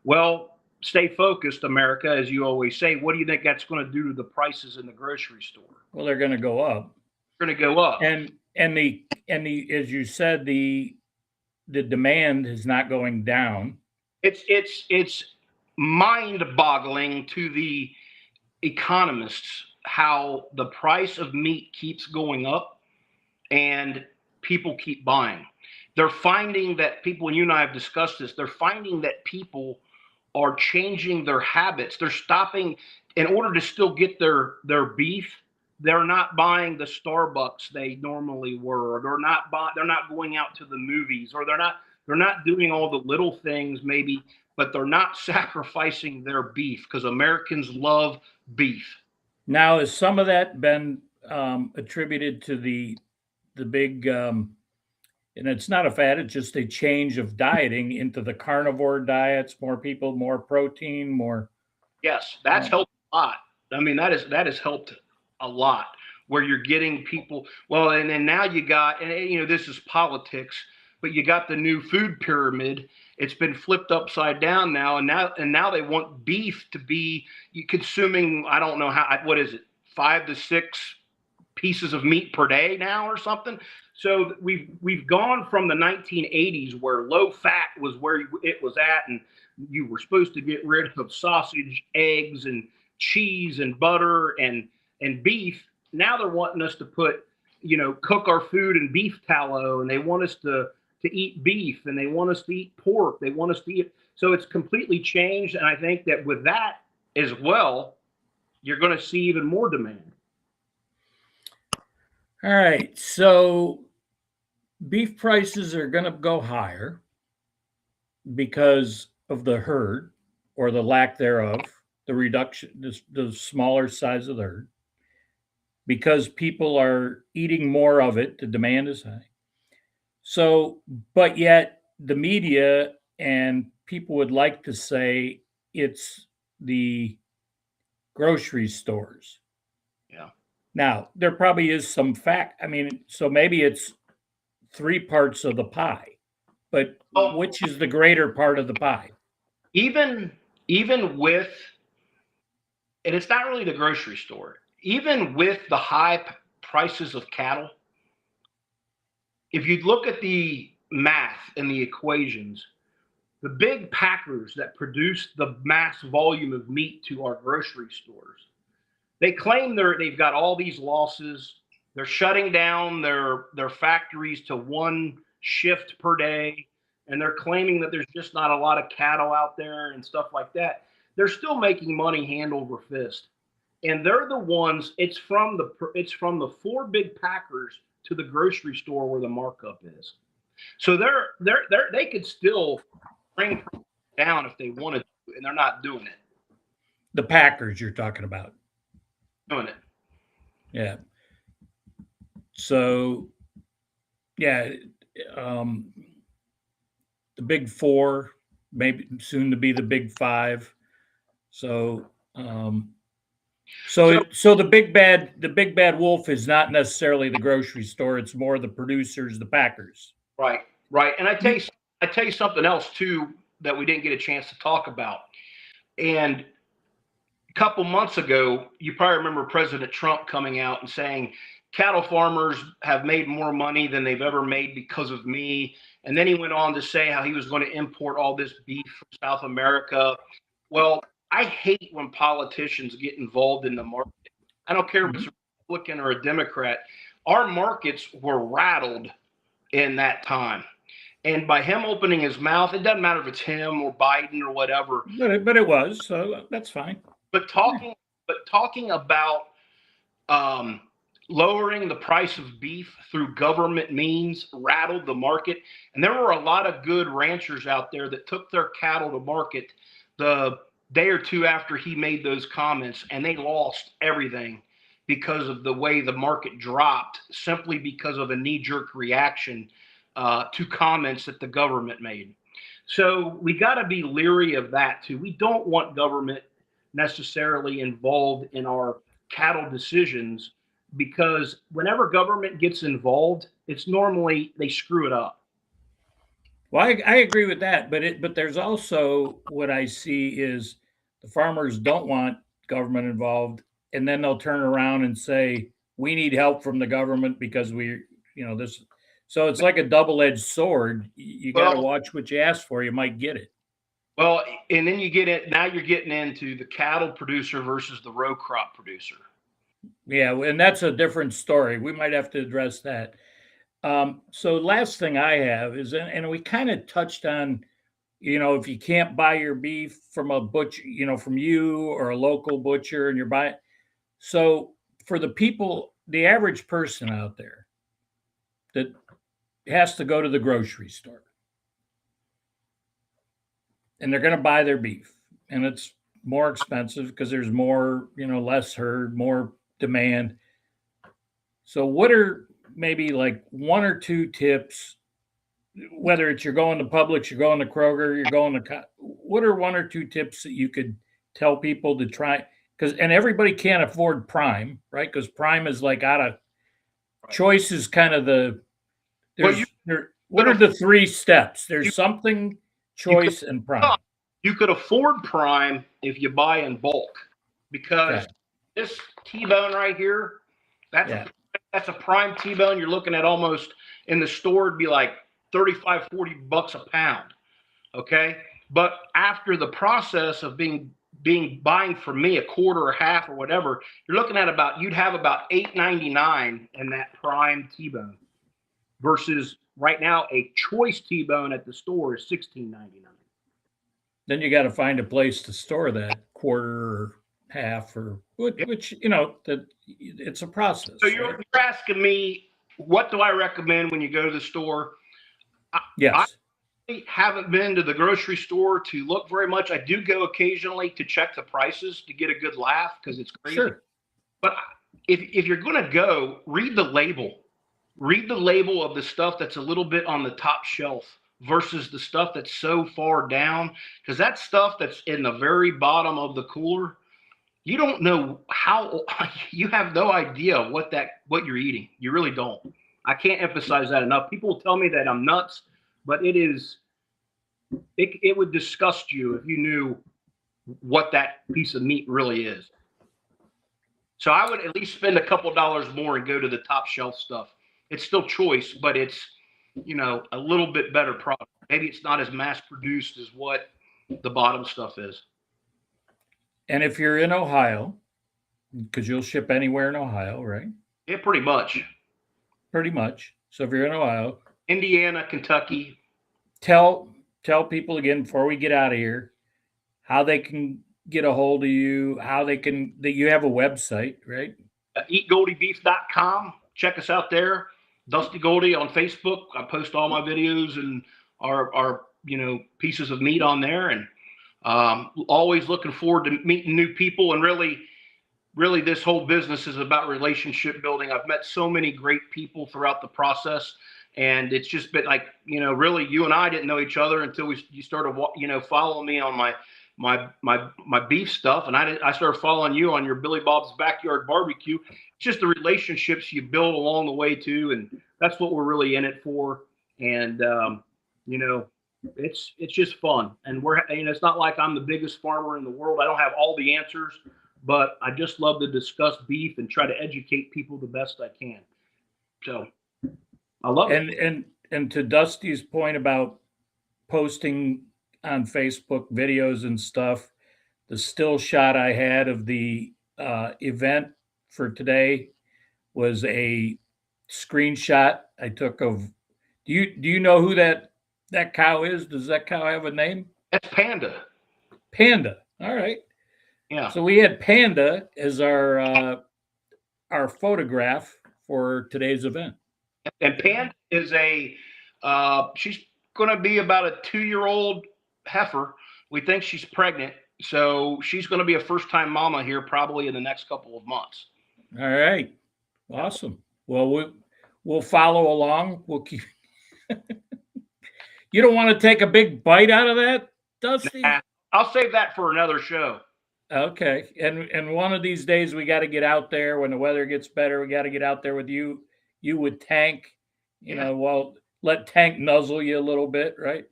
C: Well, stay focused, America, as you always say. What do you think that's going to do to the prices in the grocery store?
A: Well, they're going to go up.
C: They're going to go up.
A: And the as you said, the demand is not going down.
C: It's mind-boggling to the economists how the price of meat keeps going up and people keep buying. They're finding that people, and you and I have discussed this, they're finding that people are changing their habits. They're stopping in order to still get their beef. They're not buying the Starbucks they normally were. Or they're not going out to the movies, or they're not doing all the little things maybe, but they're not sacrificing their beef because Americans love beef.
A: Now, has some of that been attributed to the big, and it's not a fad, it's just a change of dieting into the carnivore diets, more people, more protein, more.
C: Yes, that's helped a lot. I mean, that has helped a lot where you're getting people. Well, and then now you got, and this is politics, but you got the new food pyramid. It's been flipped upside down now, and now they want beef to be consuming. I don't know what is it, 5 to 6 pieces of meat per day now or something. So we've gone from the 1980s where low fat was where it was at, and you were supposed to get rid of sausage, eggs, and cheese and butter and beef. Now they're wanting us to cook our food in beef tallow, and they want us to eat beef, and they want us to eat pork. They want us to eat. So it's completely changed. And I think that with that as well, you're going to see even more demand.
A: All right. So beef prices are going to go higher because of the herd or the lack thereof, the reduction, the smaller size of the herd, because people are eating more of it. The demand is high. So, but yet the media and people would like to say it's the grocery stores.
C: Yeah.
A: Now, there probably is some fact. I mean, so maybe it's 3 parts of the pie, but which is the greater part of the pie?
C: Even with, and it's not really the grocery store, even with the high prices of cattle, if you look at the math and the equations, the big packers that produce the mass volume of meat to our grocery stores, they claim they've got all these losses. They're shutting down their factories to one shift per day, and they're claiming that there's just not a lot of cattle out there and stuff like that. They're still making money hand over fist, and they're the ones. It's from the four big packers to the grocery store where the markup is. So they could still bring down if they wanted to, and they're not doing it.
A: The Packers you're talking about.
C: Doing it.
A: Yeah. So, yeah, the big four, maybe soon to be the big five. So, so the big bad wolf is not necessarily the grocery store. It's more the producers, the packers.
C: Right. And I tell you something else too that we didn't get a chance to talk about. And a couple months ago, you probably remember President Trump coming out and saying, cattle farmers have made more money than they've ever made because of me. And then he went on to say how he was going to import all this beef from South America. Well, I hate when politicians get involved in the market. I don't care if it's a Republican or a Democrat. Our markets were rattled in that time. And by him opening his mouth, it doesn't matter if it's him or Biden or whatever.
A: But it was, so that's fine.
C: But talking about lowering the price of beef through government means rattled the market. And there were a lot of good ranchers out there that took their cattle to market the day or two after he made those comments, and they lost everything because of the way the market dropped, simply because of a knee-jerk reaction to comments that the government made. So we got to be leery of that too. We don't want government necessarily involved in our cattle decisions, because whenever government gets involved, it's normally they screw it up.
A: Well, I agree with that, but there's also what I see is the farmers don't want government involved, and then they'll turn around and say we need help from the government because this. So it's like a double-edged sword. You got to watch what you ask for. You might get it.
C: Well, and then you get it. Now you're getting into the cattle producer versus the row crop producer.
A: Yeah, and that's a different story. We might have to address that. So last thing I have is, and we kind of touched on, if you can't buy your beef from a butcher, from you or a local butcher, and you're buying. So for the people, the average person out there that has to go to the grocery store, and they're going to buy their beef, and it's more expensive because there's more, less herd, more demand. So what are maybe like one or two tips, whether it's you're going to Publix, you're going to Kroger, you're going to, what are one or two tips that you could tell people to try? And everybody can't afford Prime, right? Because Prime is like out of choice is kind of what are the three steps? There's something, choice, and Prime.
C: You could afford Prime if you buy in bulk, because this T-bone right here, that's a prime T-bone. You're looking at almost in the store, it'd be like $35-$40 a pound. Okay. But after the process of buying from me a quarter or half or whatever, you're looking at you'd have about $8.99 in that prime T-bone, versus right now a choice T-bone at the store is $16.99.
A: Then you got to find a place to store that quarter or half, or which that it's a process. So
C: you're asking me, what do I recommend when you go to the store?
A: Yes.
C: I haven't been to the grocery store to look very much. I do go occasionally to check the prices to get a good laugh, because it's crazy.
A: Sure.
C: But if you're going to go, read the label. Read the label of the stuff that's a little bit on the top shelf versus the stuff that's so far down, because that stuff that's in the very bottom of the cooler, you don't know you have no idea what you're eating. You really don't. I can't emphasize that enough. People tell me that I'm nuts, but it would disgust you if you knew what that piece of meat really is. So I would at least spend a couple dollars more and go to the top shelf stuff. It's still choice, but it's, a little bit better product. Maybe it's not as mass produced as what the bottom stuff is.
A: And if you're in Ohio, because you'll ship anywhere in Ohio, right?
C: Yeah, pretty much.
A: Pretty much. So if you're in Ohio,
C: Indiana, Kentucky.
A: tell people again before we get out of here how they can get a hold of you, how they can that you have a website, right?
C: EatGoldieBeef.com. Check us out there. Dusty Goldie on Facebook. I post all my videos and our pieces of meat on there, and always looking forward to meeting new people. And really, this whole business is about relationship building. I've met so many great people throughout the process, and it's just been like, really, you and I didn't know each other until you started, following me on my beef stuff, and I started following you on your Billy Bob's Backyard Barbecue. It's just the relationships you build along the way too, and that's what we're really in it for. And it's just fun, and it's not like I'm the biggest farmer in the world. I don't have all the answers, but I just love to discuss beef and try to educate people the best I can. So I love it.
A: And to Dusty's point about posting on Facebook videos and stuff, the still shot I had of the event for today was a screenshot I took of. Do you know who that cow is? Does that cow have a name?
C: That's Panda.
A: Panda. All right.
C: Yeah.
A: So we had Panda as our photograph for today's event.
C: And Panda is she's going to be about a 2-year-old heifer. We think she's pregnant, so she's going to be a first-time mama here probably in the next couple of months.
A: All right. Awesome. Well, we'll follow along. We'll keep. You don't want to take a big bite out of that, Dusty?
C: Nah, I'll save that for another show.
A: Okay. And one of these days we got to get out there when the weather gets better. We got to get out there with you with Tank, well, let Tank nuzzle you a little bit, right?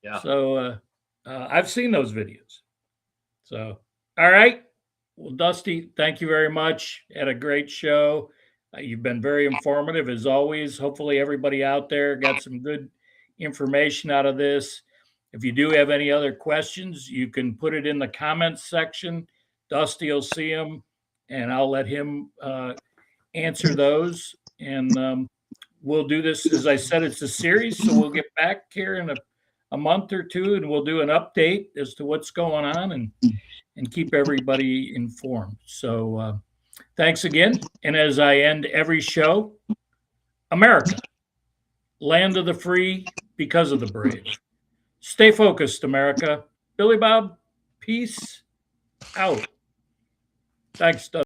C: Yeah.
A: So I've seen those videos. So, all right. Well, Dusty, thank you very much. Had a great show. You've been very informative as always. Hopefully everybody out there got some good information out of this. If you do have any other questions, you can put it in the comments section. Dusty will see them, and I'll let him answer those. And we'll do this, as I said, it's a series, so we'll get back here in a month or two, and we'll do an update as to what's going on and keep everybody informed. So thanks again. And as I end every show, America, land of the free because of the brave. Stay focused, America. Billy Bob, peace out. Thanks, Doug.